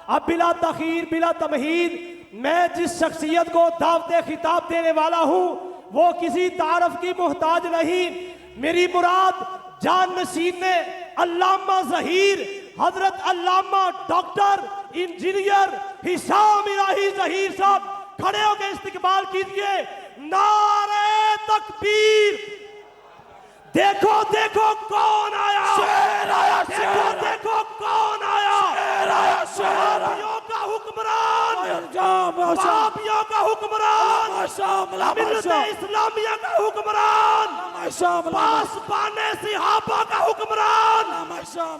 अब बिला तखीर बिला तमहीद मैं जिस शख्सियत को दावते खिताब देने वाला हूँ वो किसी तारफ की मोहताज नहीं। मेरी मुराद जान नशीन ने अल्लामा ज़हीर हजरत अल्लामा डॉक्टर इंजीनियर हिशाम इलाही ज़हीर साहब खड़े होकर इस्तिकबाल कीजिए। नारे तकबीर। देखो देखो कौन आया, शेर आया, देखो देखो कौन आया, वहाबियों का हुक्मरान, वहाबियों का हुक्मरान, मिल्लते इस्लामिया का हुक्मरान, पासबाने सिहाबा का हुक्मरान,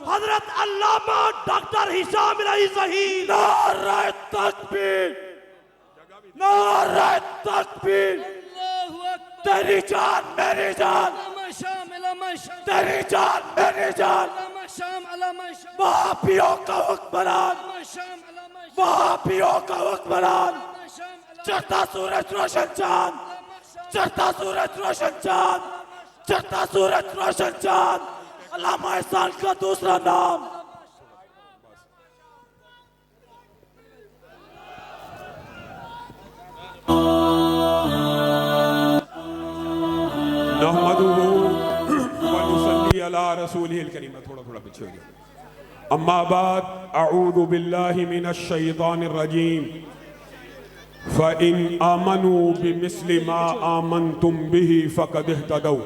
हजरत अल्लामा डॉक्टर हिशाम इलाही ज़हीर। नारे तकबीर, नारे तकबीर। तेरी जान मेरी जान, तेरी जान मेरी जान। वहाबियों का हुक्मरान, वहाबियों का हुक्मरान। चढ़ता सूरज रोशन चांद, चढ़ता सूरज रोशन चांद, चढ़ता सूरज रोशन चांद। अल्लामा एहसान का दूसरा नाम। थोड़ा थोड़ा पीछे हो गया। अम्मा बाद अऊज़ु बिल्लाहि मिनश शैतानिर रजीम। फ़इन आमनू बिमिस्लि मा आमनतुम बिही फ़क़द इह्तदौ।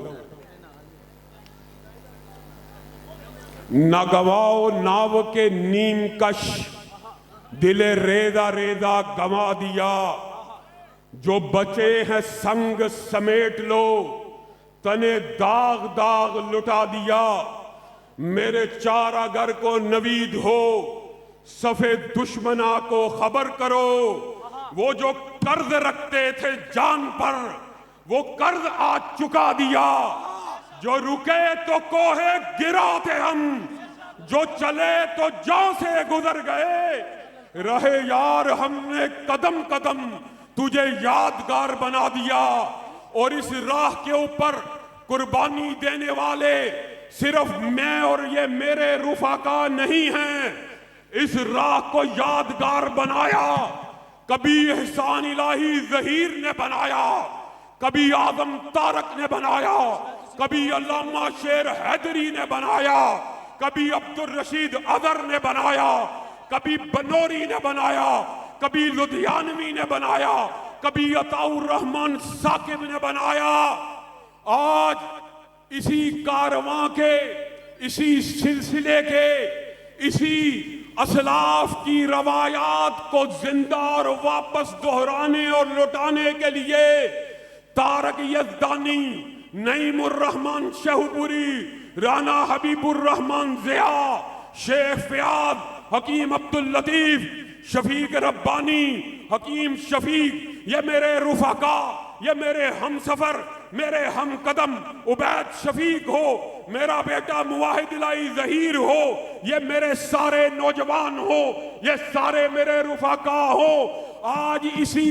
न गवाओ नाव के नीम कश, दिले रेदा रेदा गवा दिया। जो बचे हैं संग समेट लो, तने दाग दाग लुटा दिया। मेरे चारागर को नवीद हो, सफे दुश्मना को खबर करो। वो जो कर्ज रखते थे जान पर, वो कर्ज आज चुका दिया। जो रुके तो कोहे गिरा थे हम, जो चले तो जौ से गुजर गए। रहे यार हमने कदम कदम, तुझे यादगार बना दिया। और इस राह के ऊपर कुर्बानी देने वाले सिर्फ मैं और ये मेरे रुफाका नहीं हैं। इस राह को यादगार बनाया कभी एहसान इलाही ज़हीर ने बनाया, कभी आज़म तारक ने बनाया, कभी अल्लामा शेर हैदरी ने बनाया, कभी अब्दुल रशीद अज़हर ने बनाया, कभी बनोरी ने बनाया, कभी लुधियानवी ने बनाया, कभी अताउर रहमान साकिब ने बनाया। आज इसी कारवां के, इसी सिलसिले के, इसी असलाफ की रवायात को जिंदा और वापस दोहराने और लौटाने के लिए तारक यज़दानी, नईमुर रहमान शाहपुरी, राना हबीबुर रहमान ज़िया, शेख फ़ियाद, हकीम अब्दुल लतीफ, शफीक रब्बानी, हकीम शफीक, ये मेरे रुफाका, ये मेरे हम सफर, मेरे हम कदम उबैद शफीक हो, मेरा बेटा मुवाहिद इलाही ज़हीर हो, ये मेरे सारे नौजवान हो, ये सारे मेरे रुफाका हो। आज इसी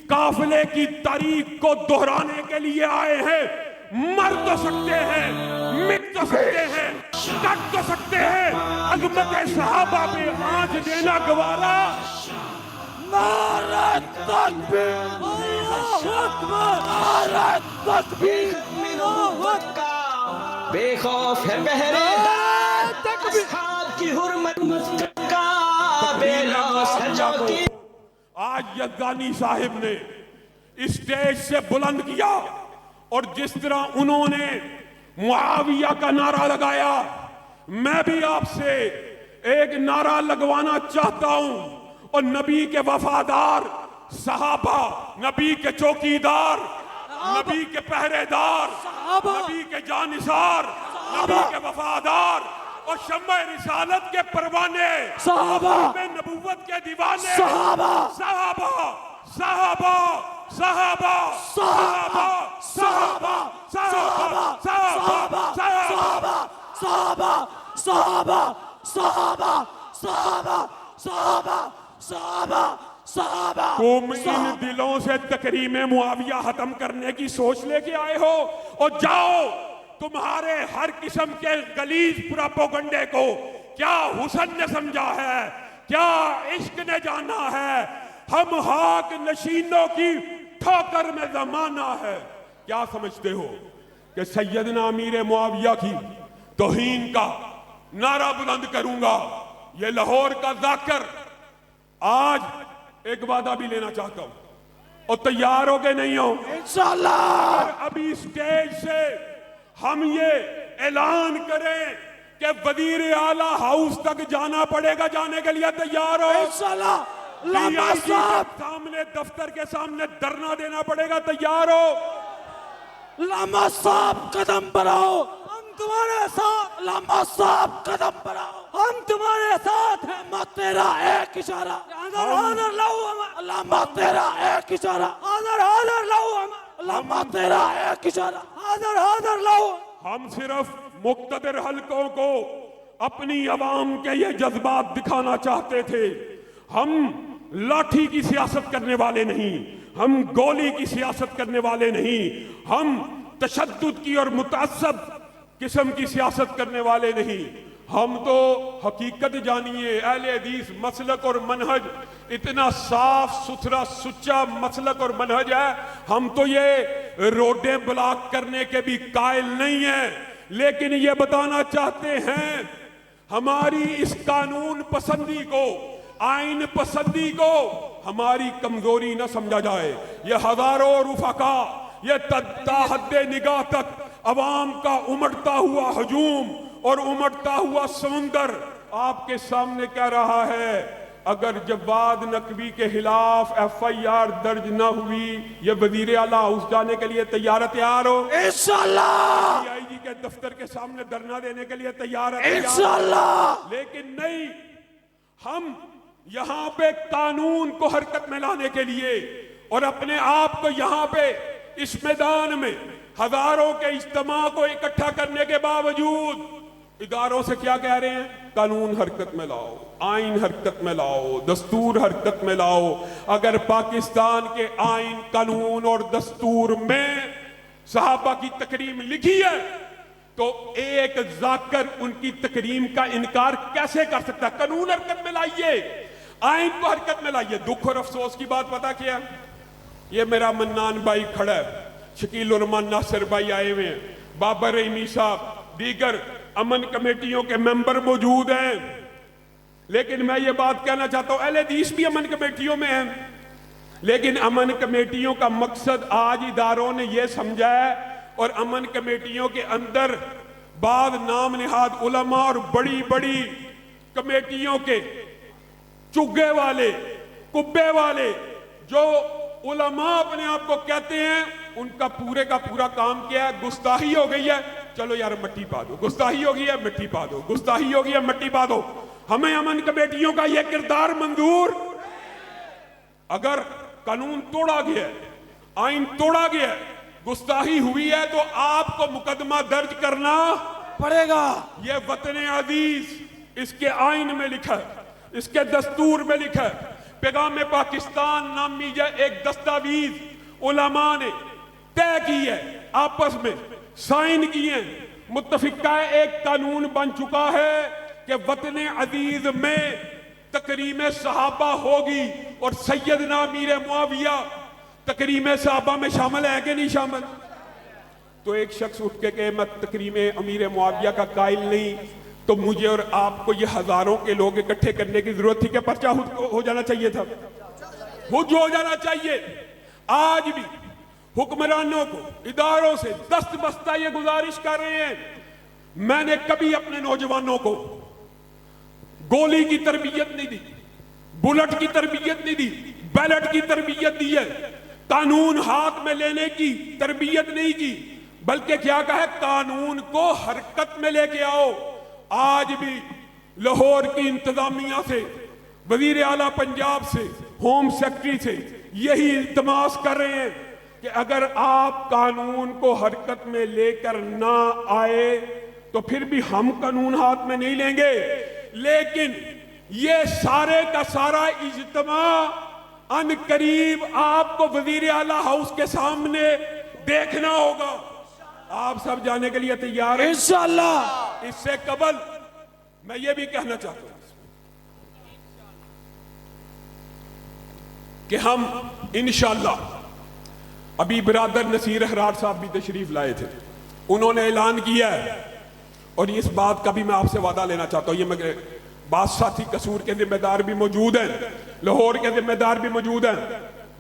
काफिले की तारीख को दोहराने के लिए आए हैं। मर तो सकते हैं, मिट तो सकते हैं, कट तो सकते हैं, अज़मत सहाबा पे आंच देना गवारा। नारे तकबीर, अल्लाहु अकबर, नारे तकबीर। बेखौफ है पहरेदार, असहाब की हुर्मत का बेलौस है चौकी। आज यज़दानी साहिब ने स्टेज से बुलंद किया और जिस तरह उन्होंने मुआविया का नारा लगाया, मैं भी आपसे एक नारा लगवाना चाहता हूं। और नबी के वफादार सहाबा, नबी के चौकीदार, नबी के पहरेदार, नबी के जानिसार, नबी के वफादार और शम्मे रिसालत के परवाने, सहाबा, नबूवत के दीवाने, सहाबा, सहाबा, सहाबा, सहाबा, सहाबा, सहाबा, सहाबा, सहाबा, सहाबा, सहाबा, सहाबा, सहाबा, सहाबा, सहाबा, सहाबा। तुम इन दिलों से तकरीम मुआविया खत्म करने की सोच लेके आए हो और जाओ तुम्हारे हर किस्म के गलीज प्रोपेगेंडे को क्या हुसन ने समझा है, क्या इश्क ने जाना है, हम हाक नशीनों की ठोकर में जमाना है। क्या समझते हो कि सैयदना अमीर मुआविया की तौहीन का नारा बुलंद करूंगा? ये लाहौर का जाकिर आज एक वादा भी लेना चाहता हूं, और तैयार हो गए नहीं हो इंशाअल्लाह। अभी स्टेज से हम ये ऐलान करें कि वजीर आला हाउस तक जाना पड़ेगा, जाने के लिए तैयार हो इंशाअल्लाह। सामने दफ्तर के सामने धरना देना पड़ेगा, तैयार हो? लामा साहब कदम बढ़ाओ, हम तुम्हारे साथ। लामा साहब कदम बढ़ाओ, हम तुम्हारे साथ हैं। मत तेरा एक इशारा, हाज़र लाओ। लामा तेरा एक इशारा, हाज़र लाओ। लामा तेरा एक इशारा, हाज़र लाओ। हम सिर्फ मुक्तदर हलकों को अपनी आवाम के ये जज्बात दिखाना चाहते थे। हम लाठी की सियासत करने वाले नहीं, हम गोली की सियासत करने वाले नहीं, हम तशद्दुद की और मुतअस्सब किस्म की सियासत करने वाले नहीं। हम तो हकीकत जानिए, अहले हदीस मसलक और मनहज इतना साफ सुथरा सुच्चा मसलक और मनहज है, हम तो ये रोडें ब्लॉक करने के भी कायल नहीं हैं। लेकिन ये बताना चाहते हैं, हमारी इस कानून पसंदी को, आइन पसंदी को हमारी कमजोरी न समझा जाए। ये हजारों रुफका, ये ताहद्दे निगाह तक अवाम का उमड़ता हुआ हजूम और उमड़ता हुआ समुंदर आपके सामने कह रहा है, अगर जवाद नकवी के खिलाफ FIR दर्ज न हुई, ये वजीर आला हाउस जाने के लिए तैयार हो इंशाअल्लाह। CIG के दफ्तर के सामने धरना देने के लिए तैयार है इंशाअल्लाह। लेकिन नहीं, हम यहां पे कानून को हरकत में लाने के लिए और अपने आप को यहां पे इस मैदान में हजारों के इज्तिमा को इकट्ठा करने के बावजूद इदारों से क्या कह रहे हैं? कानून हरकत में लाओ, आइन हरकत में लाओ, दस्तूर हरकत में लाओ। अगर पाकिस्तान के आइन, कानून और दस्तूर में सहाबा की तकरीम लिखी है, तो एक जाकर उनकी तकरीम का इनकार कैसे कर सकता? कानून हरकत में लाइए, आइन को हरकत में लाइए। दुख और अफसोस की बात पता क्या? ये मेरा मन्नान भाई खड़ा है, शकील उर्रहमान नासिर भाई आए हुए हैं, बाबर रहीमी साहब, दीगर अमन कमेटियों के मेंबर मौजूद हैं। लेकिन मैं ये बात कहना चाहता हूं, अहले हदीस भी अमन कमेटियों में हैं, लेकिन अमन कमेटियों का मकसद आज इदारों ने यह समझा है, और अमन कमेटियों के अंदर बाद नाम निहाद उलमा और बड़ी बड़ी कमेटियों के चुग्गे वाले, कुब्बे वाले जो उलमा अपने आप को कहते हैं, उनका पूरे का पूरा काम क्या है? गुस्ताही हो गई है, चलो यार मट्टी पा दो, गुस्ताही हो गई है मिट्टी पा दो, गुस्ताही हो गई है मिट्टी पा दो। हमें अमन कमेटियों का यह किरदार मंजूर? अगर कानून तोड़ा गया है, आइन तोड़ा गया है, गुस्ताही हुई है, तो आपको मुकदमा दर्ज करना पड़ेगा। यह वतन अजीज इसके आइन में लिखा है, इसके दस्तूर में लिखा है। पैगाम पाकिस्तान नामी एक दस्तावेज उलमा ने तय की है, आपस में साइन किए, मुत्तफिका एक कानून बन चुका है कि वतन अजीज में तकरीम सहाबा होगी, और सैयदना अमीर मुआविया तकरीम सहाबा में शामिल है कि नहीं शामिल? तो एक शख्स उठ के कहे मैं तकरीम अमीर मुआविया का कायल नहीं, तो मुझे और आपको ये हजारों के लोग इकट्ठे करने की जरूरत थी कि पर्चा हो जाना चाहिए था, खुद हो जाना चाहिए। आज भी हुक्मरानों को, इदारों से दस्त बस्ता ये गुजारिश कर रहे हैं, मैंने कभी अपने नौजवानों को गोली की तरबियत नहीं दी, बुलेट की तरबियत नहीं दी, बैलेट की तरबियत दी है, कानून हाथ में लेने की तरबियत नहीं की, बल्कि क्या कहा है? कानून को हरकत में लेके आओ। आज भी लाहौर की इंतजामिया से, वजीर आला पंजाब से, होम सेक्रेटरी से यही इल्तमास कर रहे हैं कि अगर आप कानून को हरकत में लेकर ना आए तो फिर भी हम कानून हाथ में नहीं लेंगे। लेकिन ये सारे का सारा इज्तिमा अन करीब आपको वजीर आला हाउस के सामने देखना होगा। आप सब जाने के लिए तैयार हैं इंशाअल्लाह। इससे कबल मैं ये भी कहना चाहता हूं, कि हम इंशाअल्लाह, अभी बिरादर नसीर हरार साहब भी तशरीफ लाए थे, उन्होंने ऐलान किया है, और इस बात का भी मैं आपसे वादा लेना चाहता हूँ, ये मैं बात साथी कसूर के जिम्मेदार भी मौजूद हैं, लाहौर के जिम्मेदार भी मौजूद हैं,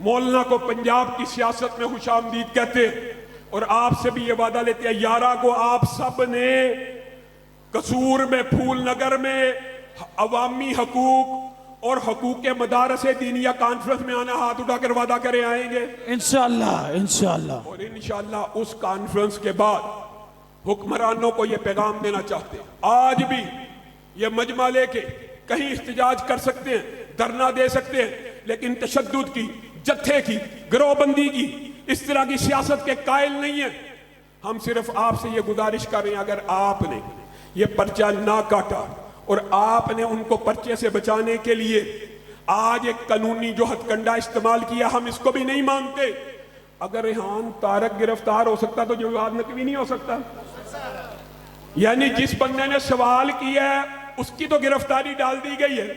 मौलाना को पंजाब की सियासत में खुशामदीद कहते हैं, और आपसे भी ये वादा लेते हैं 11 को आप सब ने कसूर में, फूल नगर में अवामी हकूक और हकूक के मदारस दीनिया कॉन्फ्रेंस में आना, हाथ उठाकर वादा करे आएंगे इंशाअल्लाह इंशाअल्लाह। और इंशाअल्लाह उस कॉन्फ्रेंस के बाद हुक्मरानों को यह पैगाम देना चाहते हैं, आज भी ये मजमा लेके कहीं इख्तिजाज कर सकते हैं, धरना दे सकते हैं, लेकिन तशद्दुद की, जत्थे की, गिरोहबंदी की, इस तरह की सियासत के कायल नहीं है। हम सिर्फ आपसे ये गुजारिश कर रहे हैं, अगर आपने ये पर्चा ना काटा और आपने उनको पर्चे से बचाने के लिए आज एक कानूनी जो हथकंडा इस्तेमाल किया, हम इसको भी नहीं मानते। अगर रेहान तारक गिरफ्तार हो सकता तो जवाद नकवी नहीं हो सकता। यानी जिस बंदे ने सवाल किया है उसकी तो गिरफ्तारी डाल दी गई है,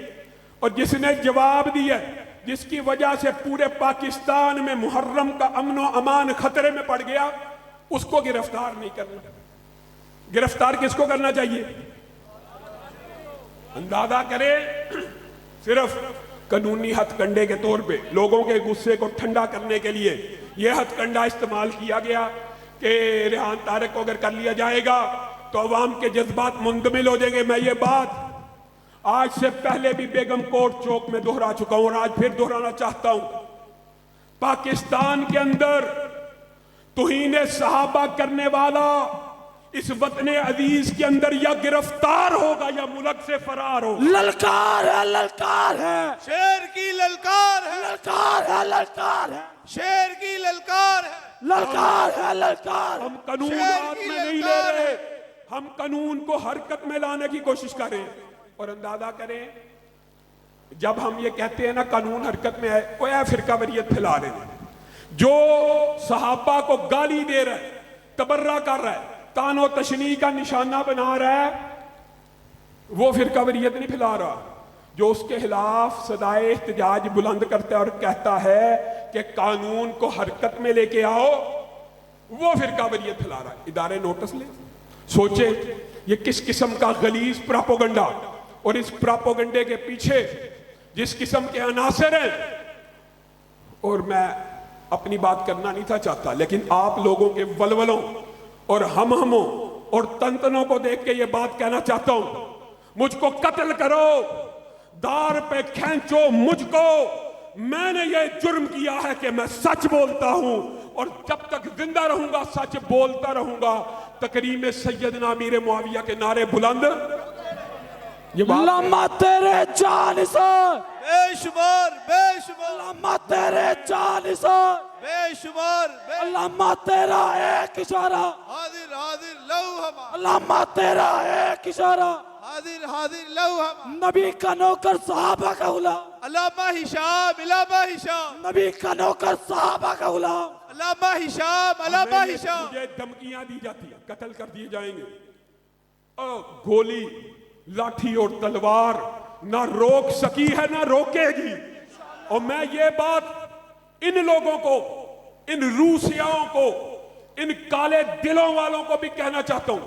और जिसने जवाब दिया, जिसकी वजह से पूरे पाकिस्तान में मुहर्रम का अमनो अमान खतरे में पड़ गया, उसको गिरफ्तार नहीं करना। गिरफ्तार किसको करना चाहिए? अंदाजा करें, सिर्फ कानूनी हथकंडे के तौर पे लोगों के गुस्से को ठंडा करने के लिए यह हथकंडा इस्तेमाल किया गया कि रेहान तारक को अगर कर लिया जाएगा तो अवाम के जज्बात मुंतमिल हो जाएंगे। मैं ये बात आज से पहले भी बेगम कोर्ट चौक में दोहरा चुका हूं और आज फिर दोहराना चाहता हूं। पाकिस्तान के अंदर तुहीन सहाबा करने वाला इस वतने अजीज के अंदर या गिरफ्तार होगा या मुल्क से फरार होगा। ललकार है, ललकार है, शेर की ललकार है, ललकार है, ललकार है, शेर की ललकार है, ललकार है, ललकार। हम कानून शेर हाथ की में नहीं ले ललकार रहे, है। हम कानून को हरकत में लाने की कोशिश कर रहे हैं। और अंदाजा करें, जब हम ये कहते हैं ना कानून हरकत में है, वो है फिरका वरीयत फैला रहे हैं, जो सहाबा को गाली दे रहा है, तबर्रा कर रहा है, तानो तशनी का निशाना बना रहा है, वो फिरका वरीयत नहीं फैला रहा। जो उसके खिलाफ सदाए एहतजाज बुलंद करता है और कहता है कि कानून को हरकत में लेके आओ, वो फिरका वरीयत फैला रहा है। इदारे नोटिस ले, सोचे ये किस किस्म का गलीज प्रोपेगेंडा, और इस प्रोपेगेंडे के पीछे जिस किस्म के अनासर हैं। और मैं अपनी बात करना नहीं था चाहता, लेकिन आप लोगों के वलवलों और हमों और तंतनों को देख के ये बात कहना चाहता हूं, मुझको कत्ल करो, दार पे खींचो मुझको, मैंने ये जुर्म किया है कि मैं सच बोलता हूं, और जब तक जिंदा रहूंगा सच बोलता रहूंगा। तकरीम सैयदना अमीर मुआविया के नारे बुलंद, ये लम्मा तेरे जान से, बेशुमार बेशुमार, लम्मा तेरे जान से, बेशुमार लम्मा तेरा एक इशारा, हाजिर हाजिर लहू हमा, लम्मा तेरा एक इशारा, हाजिर हाजिर लहू हमा। नबी का नौकर सहाबा का गुलाम, अल्लामा हिशाम, अल्लामा हिशाम, नबी का नौकर सहाबा का गुलाम, अल्लामा हिशाम, अल्लामा हिशाम। मुझे धमकियां दी जाती है, कत्ल कर दिए जाएंगे। गोली, लाठी और तलवार ना रोक सकी है ना रोकेगी। और मैं ये बात इन लोगों को, इन रूसियाओं को, इन काले दिलों वालों को भी कहना चाहता हूं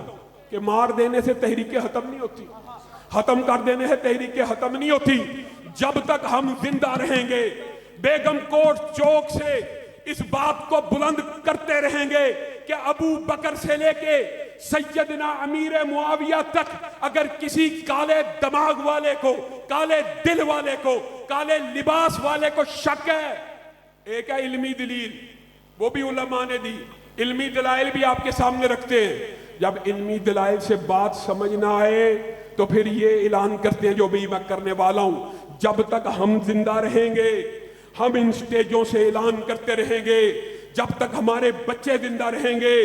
कि मार देने से तहरीकें खत्म नहीं होती, खत्म कर देने से तहरीकें खत्म नहीं होती। जब तक हम जिंदा रहेंगे, बेगम कोर्ट चौक से इस बात को बुलंद करते रहेंगे कि अबू बकर से लेके सैयदना अमीर मुआविया तक अगर किसी काले दिमाग वाले को, काले दिल वाले को, काले लिबास वाले को शक है, एक है इल्मी दलील, वो भी उलमा ने दी, इल्मी दलाइल भी आपके सामने रखते हैं। जब इल्मी दलाइल से बात समझ ना आए तो फिर ये ऐलान करते हैं जो भी मैं करने वाला हूं। जब तक हम जिंदा रहेंगे हम इन स्टेजों से ऐलान करते रहेंगे, जब तक हमारे बच्चे जिंदा रहेंगे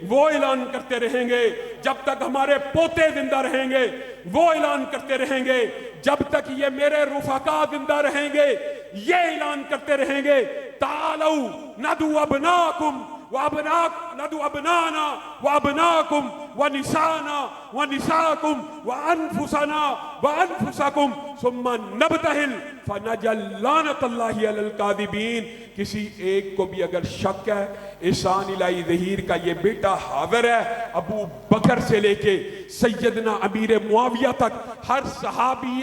वो ऐलान करते रहेंगे, जब तक हमारे पोते जिंदा रहेंगे वो ऐलान करते रहेंगे, जब तक ये मेरे रुफाका जिंदा रहेंगे ये ऐलान करते रहेंगे, तालऊ नदू अबनाकुम व अबनाना व अबनाकुम व निसाना व निसाकुम व अनफुसना व अनफुसकुम सुम्मा नबतहिल फनजल लानतल्लाहि अलल कादिबीन। किसी एक को भी अगर शक है ihसान इलाही ज़हीर का ये बेटा हाज़िर है, अबू बकर से लेके सैयदना अमीर मुआविया तक हर सहाबी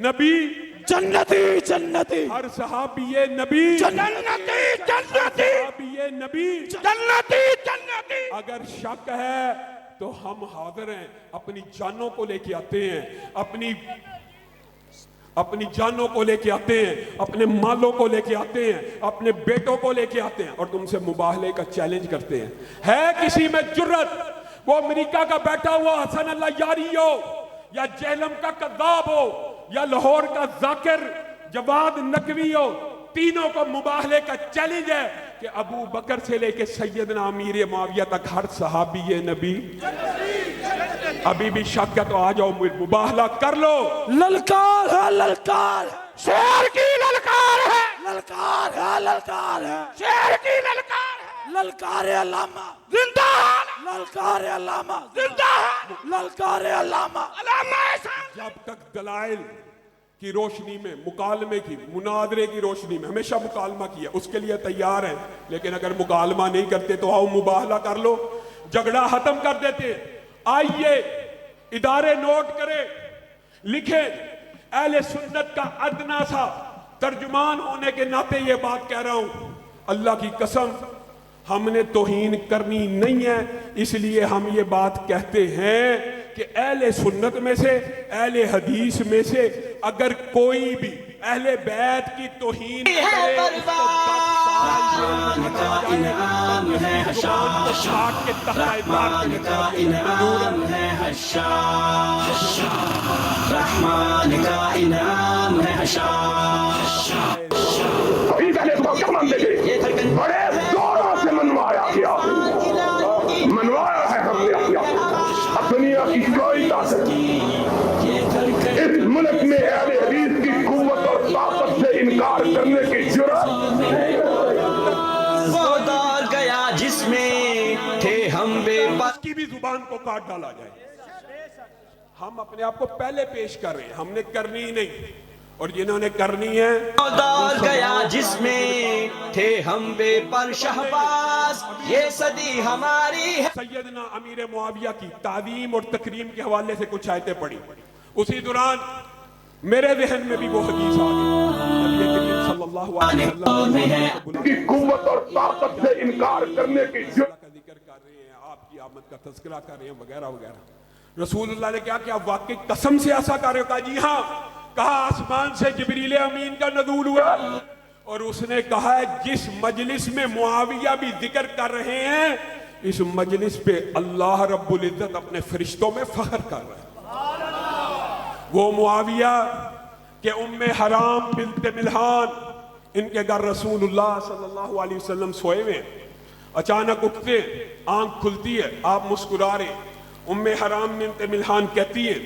नबी जन्नती जन्नती, हर सहाबी नबी जन्नती जन्नती, सहाबी नबी जन्नती जन्नती। अगर शक है तो हम हाजिर हैं, अपनी जानों को लेके आते हैं, अपनी जानों को लेके आते हैं, अपने मालों को लेके आते हैं, अपने बेटों को लेके आते हैं और तुमसे मुबाहले का चैलेंज करते हैं। है किसी में जुर्रत, वो अमेरिका का बैठा हुआ हसन अल्लाह यारी हो, या जेहलम का कद्दाब हो, या लाहौर का जाकिर जवाद नकवी हो, तीनों को मुबाहले का चैलेंज है कि अबू बकर से लेके सैयदना अमीर मुआविया तक हर सहाबी नबी। अभी भी शक है तो आ जाओ, मुबाहला कर लो। ललकार है, ललकार है, शेर की ललकार है, ललकार है, ललकार है, शेर की ललकार है, ललकार है अल्लामा जिंदा है, ललकार है अल्लामा जिंदा है, ललकार है अल्लामा अल्लामा। जब तक दलाइल की रोशनी में, मुकालमे की, मुनादरे की रोशनी में, हमेशा मुकालमा किया, उसके लिए तैयार हैं, लेकिन अगर मुकालमा नहीं करते तो आओ मुबाहला कर लो, झगड़ा खत्म कर देते। आइए इदारे नोट करें, लिखे, अहले सुन्नत का अदना सा तर्जुमान होने के नाते ये बात कह रहा हूं, अल्लाह की कसम हमने तौहीन करनी नहीं है, इसलिए हम ये बात कहते हैं कि अहले सुन्नत में से, अहले हदीस में से अगर कोई भी अहले बैत की तौहीन करे, इनाम है हशाम के रहमान का इनाम है हशाम, रहमान का इनाम है हशाम। क्या मानते थे? बड़े जोरों से मनवाया गया, मनवाया है हमने दुनिया की कोई ताकत इस मुल्क में अहले हदीस की कुव्वत और ताकत से इनकार करने की जुर्रत वो दौर गया जिसमें थे हम बेपस की भी जुबान को काट डाला जाए। हम अपने आप को पहले पेश कर रहे हैं, हमने करनी ही नहीं, और जिन्होंने करनी है। वो दौर गया जिसमें थे हम बेपर शहबाज, ये सदी हमारी है। सैयदना अमीर मुआविया की तादीम और तकरीम के हवाले से कुछ आयतें पढ़ी, उसी दौरान मेरे जहन में भी वो हदीस आ गई, नबी करीम सल्लल्लाहु अलैहि वसल्लम की कुव्वत और ताकत से इनकार करने की जुर्रत का जिक्र कर रहे हैं, आपकी आमद का तज़किरा कर रहे हैं वगैरह वगैरह। रसूलुल्लाह ने क्या क्या वाकई कसम से ऐसा कर रहे हो? कहा जी हाँ, कहा आसमान से जिब्रील अमीन का नज़ूल हुआ, और उसने कहा है जिस मजलिस में मुआविया भी जिक्र कर रहे हैं, इस मजलिस पे अल्लाह रब्बुल इज्जत अपने फरिश्तों में फख्र कर रहा है। वो मुआविया के उम्मे हराम बिन्ते मिल्हान, इनके घर रसूलुल्लाह सल्लल्लाहु अलैहि वसल्लम सोए हुए, अचानक उठते, आंख खुलती है, आप मुस्कुरा रहे। उम्मे हराम बिन्ते मिल्हान कहती है,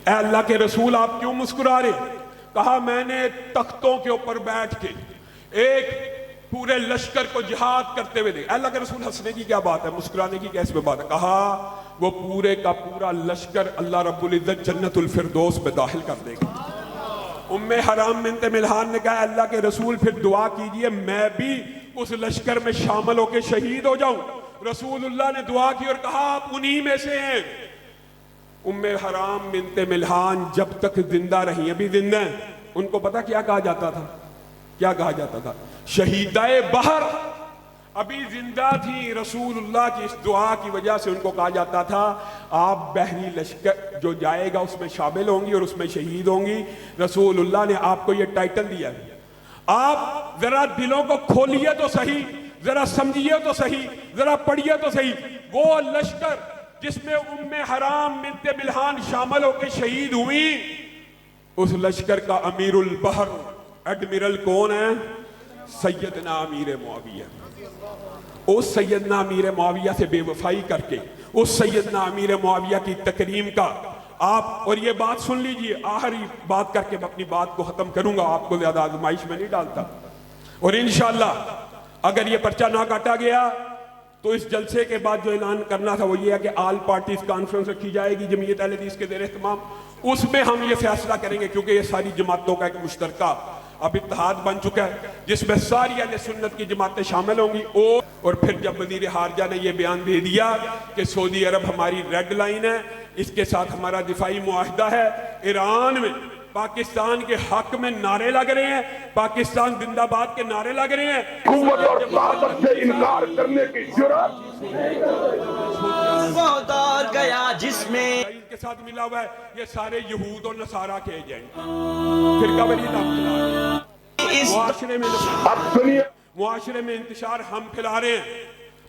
ऐ अल्लाह के रसूल आप क्यों मुस्कुरा रहे? कहा मैंने तख्तों के ऊपर बैठ के एक पूरे लश्कर को जिहाद करते हुए देखा। अल्लाह के रसूल हंसने की क्या बात है, मुस्कुराने की कैसे बात है? कहा वो पूरे का पूरा लश्कर अल्लाह रब्बुल इज्जत जन्नतुल फिरदौस में दाखिल कर देगा। उम्मे हराम बिन्ते मिल्हान ने कहा अल्लाह के रसूल फिर दुआ कीजिए मैं भी उस लश्कर में शामिल होकर शहीद हो जाऊं। रसूलुल्लाह ने दुआ की और कहा आप उन्हीं में से हैं। उम्मे हराम बिन्ते मिल्हान जब तक जिंदा रही, अभी जिंदा हैं, उनको पता क्या कहा जाता था? क्या कहा जाता था? शहीदाए बहर। अभी जिंदा थी, रसूलुल्लाह की इस दुआ की वजह से उनको कहा जाता था आप बहरी लश्कर जो जाएगा उसमें शामिल होंगी और उसमें शहीद होंगी। रसूलुल्लाह ने आपको ये टाइटल दिया है, आप जरा दिलों को खोलिए तो सही, जरा समझिए तो सही, जरा पढ़िए तो सही। वो लश्कर जिसमें उम्मे हराम बिन्ते मिल्हान शामिल होकर शहीद हुई, उस लश्कर का अमीरुल बहर एडमिरल कौन है? सैयदना अमीर मुआविया। उस सैयदना अमीर मुआविया से बेवफाई करके उस सैयदना अमीर मुआविया की तकरीम का आप, और ये बात सुन लीजिए, आखिरी बात करके मैं अपनी बात को खत्म करूंगा, आपको ज्यादा आजमाइश में नहीं डालता। और इंशाअल्लाह अगर ये पर्चा ना काटा गया तो इस जलसे के बाद जो ऐलान करना था वो ये है कि आल पार्टीज कॉन्फ्रेंस रखी जाएगी जमीयत अहले हदीस के ज़ेर एहतमाम। उसमें हम ये फैसला करेंगे, क्योंकि ये सारी जमातों का एक मुश्तरका अब इत्तेहाद बन चुका है जिसमें सारी अहले सुन्नत की जमातें शामिल होंगी। और फिर जब वजीर हारजा ने यह बयान दे दिया कि सऊदी अरब हमारी रेड लाइन है, इसके साथ हमारा दिफाई मुआहदा है, ईरान में पाकिस्तान के हक में नारे लग रहे हैं, पाकिस्तान जिंदाबाद के नारे लग रहे हैं, कुव्वत और ताकत से इनकार करने की जुर्रत वो दौर गया जिसमें के साथ मिला हुआ है, ये सारे यहूद और नसारा के एजेंट फिरका वारी इस मुआशरे में इंतशार हम फैला रहे हैं।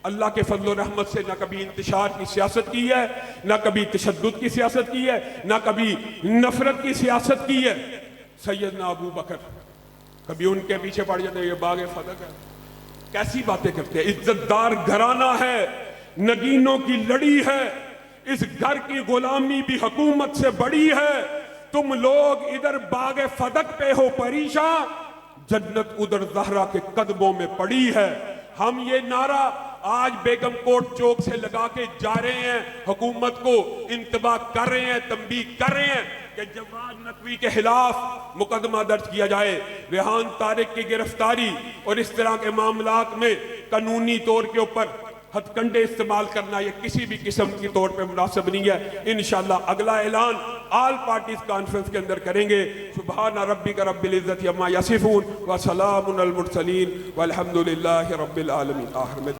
अल्लाह के फजल रहमत से न कभी इंतशार की सियासत की है, न कभी तशद्दुद की सियासत की है, न कभी नफरत की सियासत की है। सैयदना अबू बकर कभी उनके पीछे पड़ जाते, ये बागे फदक है, कैसी बातें करते हैं। इज्जतदार घराना है, नगीनों की लड़ी है, इस घर की गुलामी भी हुकूमत से बड़ी है। तुम लोग इधर बागे फदक पे हो परेशान, जन्नत उधर ज़हरा के कदमों में पड़ी है। हम ये नारा आज बेगम कोट चौक से लगा के जा रहे हैं, हुकूमत को इंतबा कर रहे हैं, तंबीह कर रहे हैं कि जवाद नकवी के खिलाफ मुकदमा दर्ज किया जाए। रेहान तारिक की गिरफ्तारी और इस तरह के मामलात में कानूनी तौर के ऊपर हथकंडे इस्तेमाल करना ये किसी भी किस्म की तौर पे मुनासिब नहीं है। इंशाअल्लाह अगला ऐलान आल पार्टीज कॉन्फ्रेंस के अंदर करेंगे। सुबहान रब्बिका रब्बिल इज्जति अम्मा यसिफून व सलामुन अल मुरसलीन वल्हम्दुलिल्लाहि रब्बिल आलमीन।